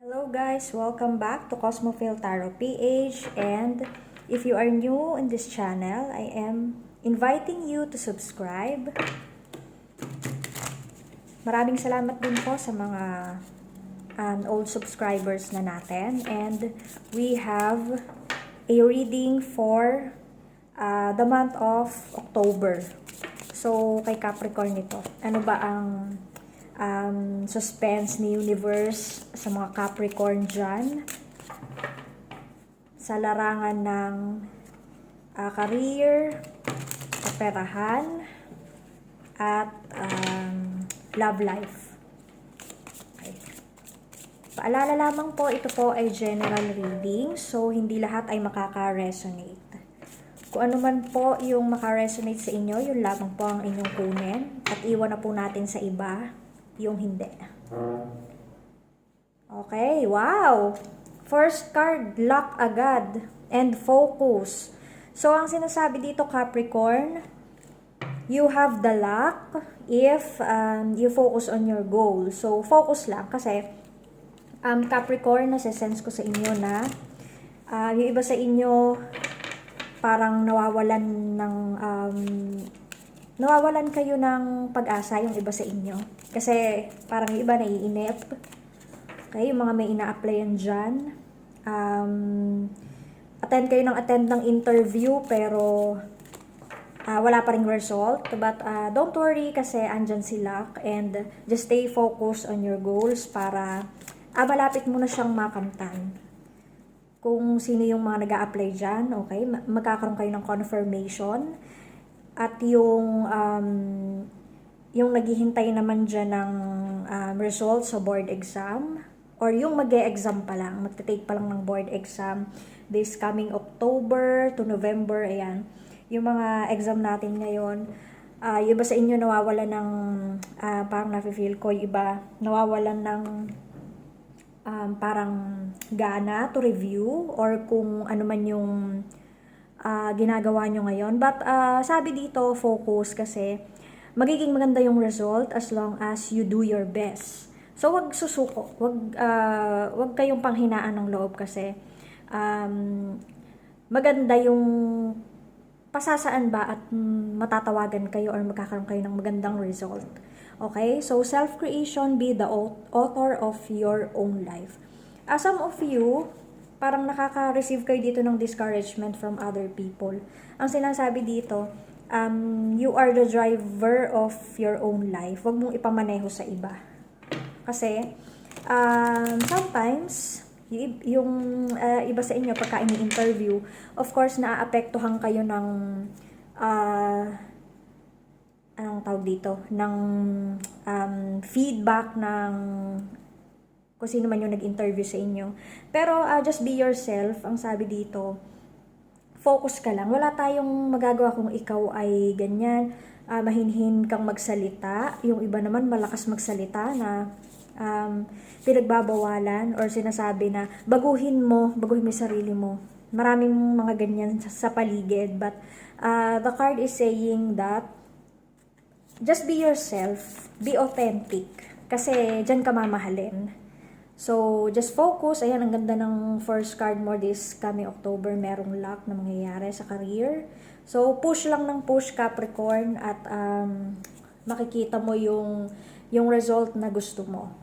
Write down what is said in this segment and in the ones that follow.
Hello guys, welcome back to Cosmophile Tarot PH, and if you are new in this channel, I am inviting you to subscribe. Maraming salamat din po sa mga old subscribers na natin, and we have a reading for the month of October. So, kay Capricorn ito, ano ba ang suspense ni universe sa mga Capricorn dyan sa larangan ng career, kaperahan, at love life. Okay. Paalala lamang po, ito po ay general reading, so hindi lahat ay makaka-resonate. Kung ano man po yung maka-resonate sa inyo, yun lamang po ang inyong kunin, at iwan na po natin sa iba yung hindi. Okay, wow! First card, luck agad and focus. So, ang sinasabi dito, Capricorn, you have the luck if you focus on your goal. So, focus lang kasi Capricorn, nasa-sense ko sa inyo na yung iba sa inyo parang nawawalan kayo ng pag-asa, yung iba sa inyo. Kasi parang yung iba naiinip. Okay, yung mga may ina-applyan dyan. Attend kayo ng interview pero wala pa ring result. But don't worry kasi andyan si luck, and just stay focused on your goals para malapit mo na siyang makamtan. Kung sino yung mga nag-a-apply dyan, okay, magkakaroon kayo ng confirmation. At yung naghihintay naman dyan ng result sa board exam, or yung mag-e-exam pa lang, magte-take pa lang ng board exam this coming October to November, ayan. Yung mga exam natin ngayon, yung iba sa inyo nawawalan ng, parang nafe-feel ko, yung iba nawawalan ng parang gana to review, or kung ano man yung ginagawa nyo ngayon. But sabi dito, focus, kasi magiging maganda yung result as long as you do your best. So, wag susuko. Wag kayong panghinaan ng loob kasi maganda yung pasasaan ba at matatawagan kayo or magkakaroon kayo ng magandang result. Okay? So, self-creation, be the author of your own life. Some of you, parang nakaka-receive kayo dito ng discouragement from other people. Ang sinasabi dito, you are the driver of your own life. Huwag mong ipamaneho sa iba. Kasi, sometimes, yung iba sa inyo, pagka ini-interview, of course, naaapektuhan kayo ng, anong tawag dito, ng feedback ng kung sino man yung nag-interview sa inyo. Pero just be yourself, ang sabi dito. Focus ka lang. Wala tayong magagawa kung ikaw ay ganyan, mahinhin kang magsalita. Yung iba naman malakas magsalita na pinagbabawalan or sinasabi na baguhin mo yung sarili mo. Maraming mga ganyan sa paligid. But the card is saying that just be yourself, be authentic. Kasi dyan ka mamahalin. So, just focus. Ayan, ang ganda ng first card mo this coming October. Merong luck na mangyayari sa career. So, push lang ng push, Capricorn, at makikita mo yung result na gusto mo.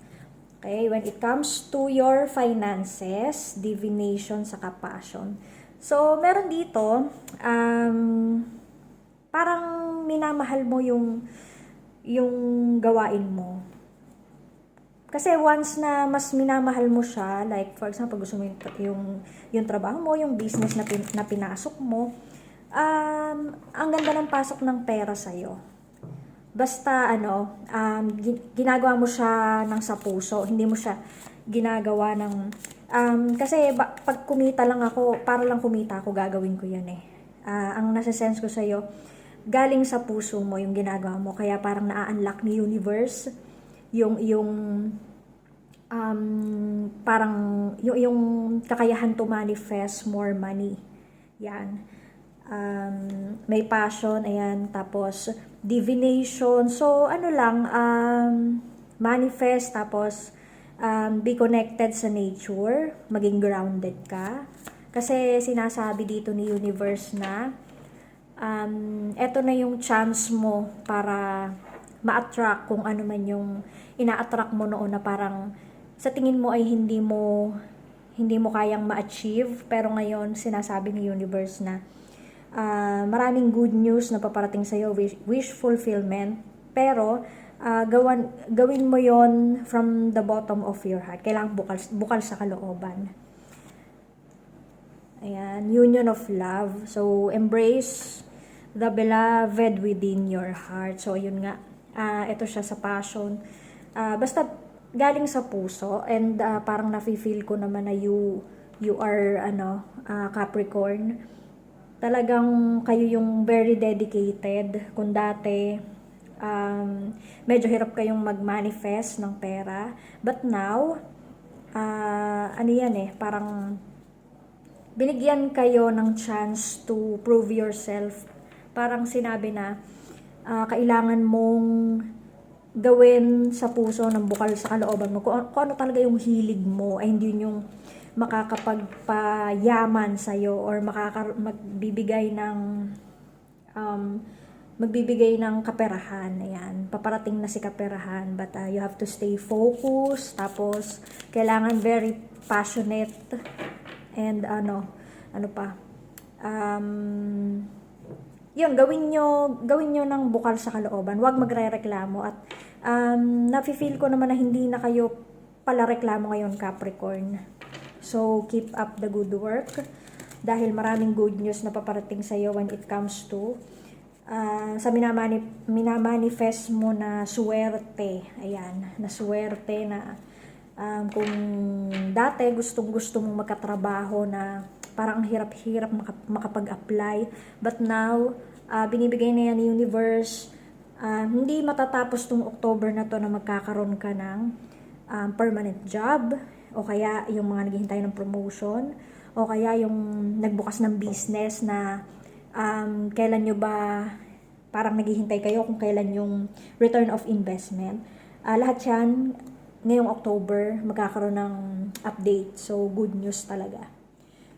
Okay? When it comes to your finances, divination, saka passion. So, meron dito, parang minamahal mo yung gawain mo. Kasi once na mas minamahal mo siya, like for example, gusto mo yung trabaho mo, yung business na pinasok mo, ang ganda ng pasok ng pera sa'yo. Basta ginagawa mo siya ng sa puso, hindi mo siya ginagawa ng, kasi pag kumita lang ako, para lang kumita ako, gagawin ko yan eh. Ang nasa-sense ko sa'yo, galing sa puso mo yung ginagawa mo, kaya parang na-unlock ni universe parang yung kakayahan to manifest more money. Yan. May passion, ayan, tapos divination. So ano lang, manifest, tapos Be connected sa nature, maging grounded ka. Kasi sinasabi dito ni universe na eto na yung chance mo para ma-attract kung ano man yung ina-attract mo noon na parang sa tingin mo ay hindi mo kayang ma-achieve, pero ngayon sinasabi ni universe na maraming good news na paparating sa iyo, wish fulfillment, pero gawin mo yon from the bottom of your heart. Kailangan bukal sa kalooban. Ayan, union of love. So, embrace the beloved within your heart. So, yun nga. Ito siya sa passion. Basta galing sa puso, and parang nafe-feel ko naman na you are Capricorn. Talagang kayo yung very dedicated. Kung dati medyo hirap kayong mag-manifest ng pera, but now parang binigyan kayo ng chance to prove yourself. Parang sinabi na kailangan mong gawin sa puso ng bukal sa kalooban mo kung ano talaga yung hilig mo, ay hindi yung makakapagpayaman sa'yo or magbibigay ng kaperahan. Ayan, paparating na si kaperahan, but you have to stay focused, tapos kailangan very passionate, and yun, gawin nyo ng bukal sa kalooban, huwag magrereklamo. At nafe-feel ko naman na hindi na kayo pala reklamo ngayon, Capricorn. So keep up the good work, dahil maraming good news na paparating sa iyo when it comes to sa minamanifest mo na swerte. Ayan, na swerte na kung dati gusto mong magkatrabaho na parang hirap-hirap makapag-apply, but now binibigay na yan ni universe. Hindi matatapos tong October na to na magkakaroon ka ng permanent job, o kaya yung mga naghihintay ng promotion, o kaya yung nagbukas ng business na kailan nyo ba, parang naghihintay kayo kung kailan yung return of investment. Lahat yan ngayong October magkakaroon ng update. So good news talaga.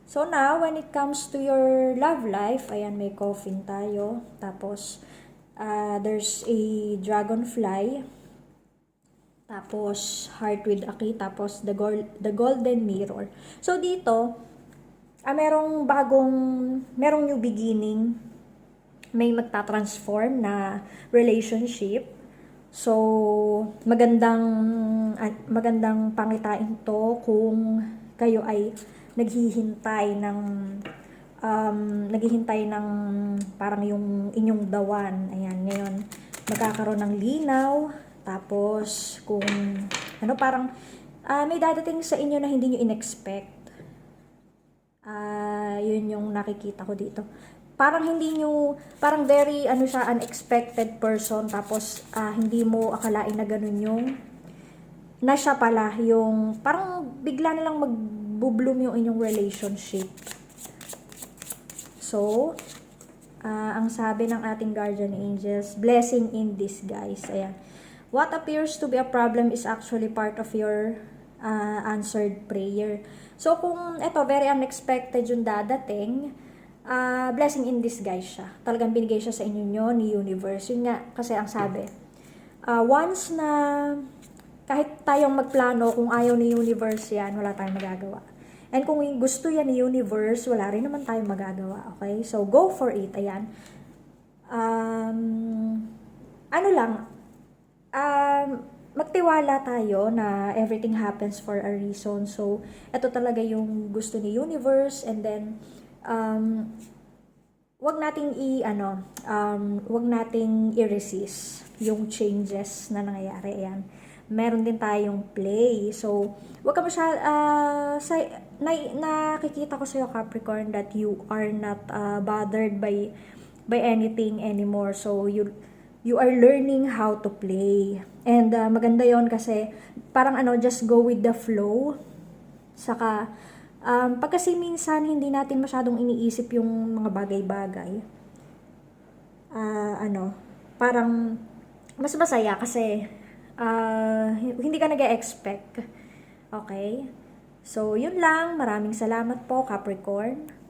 So now, when it comes to your love life, ayan, may coffin tayo. Tapos there's a dragonfly. Tapos heart with a key. Tapos the golden mirror. So dito, merong new beginning. May magta-transform na relationship. So magandang pangitain to kung kayo ay naghihintay ng parang yung inyong dawan. Ayan, ngayon magkakaroon ng linaw. Tapos kung parang may dadating sa inyo na hindi nyo in-expect. Yun yung nakikita ko dito. Parang parang very siya, unexpected person, tapos hindi mo akalain na ganun yung na siya pala yung parang bigla na lang mag-bloom yung inyong relationship. So ang sabi ng ating guardian angels, blessing in disguise. Ayan, what appears to be a problem is actually part of your answered prayer. So kung very unexpected yung dadating, blessing in disguise siya. Talagang binigay siya sa inyo ni universe. Yun nga, kasi ang sabi, once na kahit tayong magplano, kung ayaw ni universe yan, wala tayong magagawa. And kung gusto yan ni universe, wala rin naman tayong magagawa. Okay? So, go for it. Ayan. Magtiwala tayo na everything happens for a reason. So, ito talaga yung gusto ni universe, and then wag nating i-resist yung changes na nangyayari. Ayan, meron din tayong play. So wag ka nakikita ko sa iyo, Capricorn, that you are not bothered by anything anymore. So you are learning how to play, and maganda yon kasi parang just go with the flow. Saka pag kasi minsan hindi natin masyadong iniisip yung mga bagay-bagay, parang mas masaya kasi hindi ka nag-expect. Okay? So, yun lang. Maraming salamat po, Capricorn.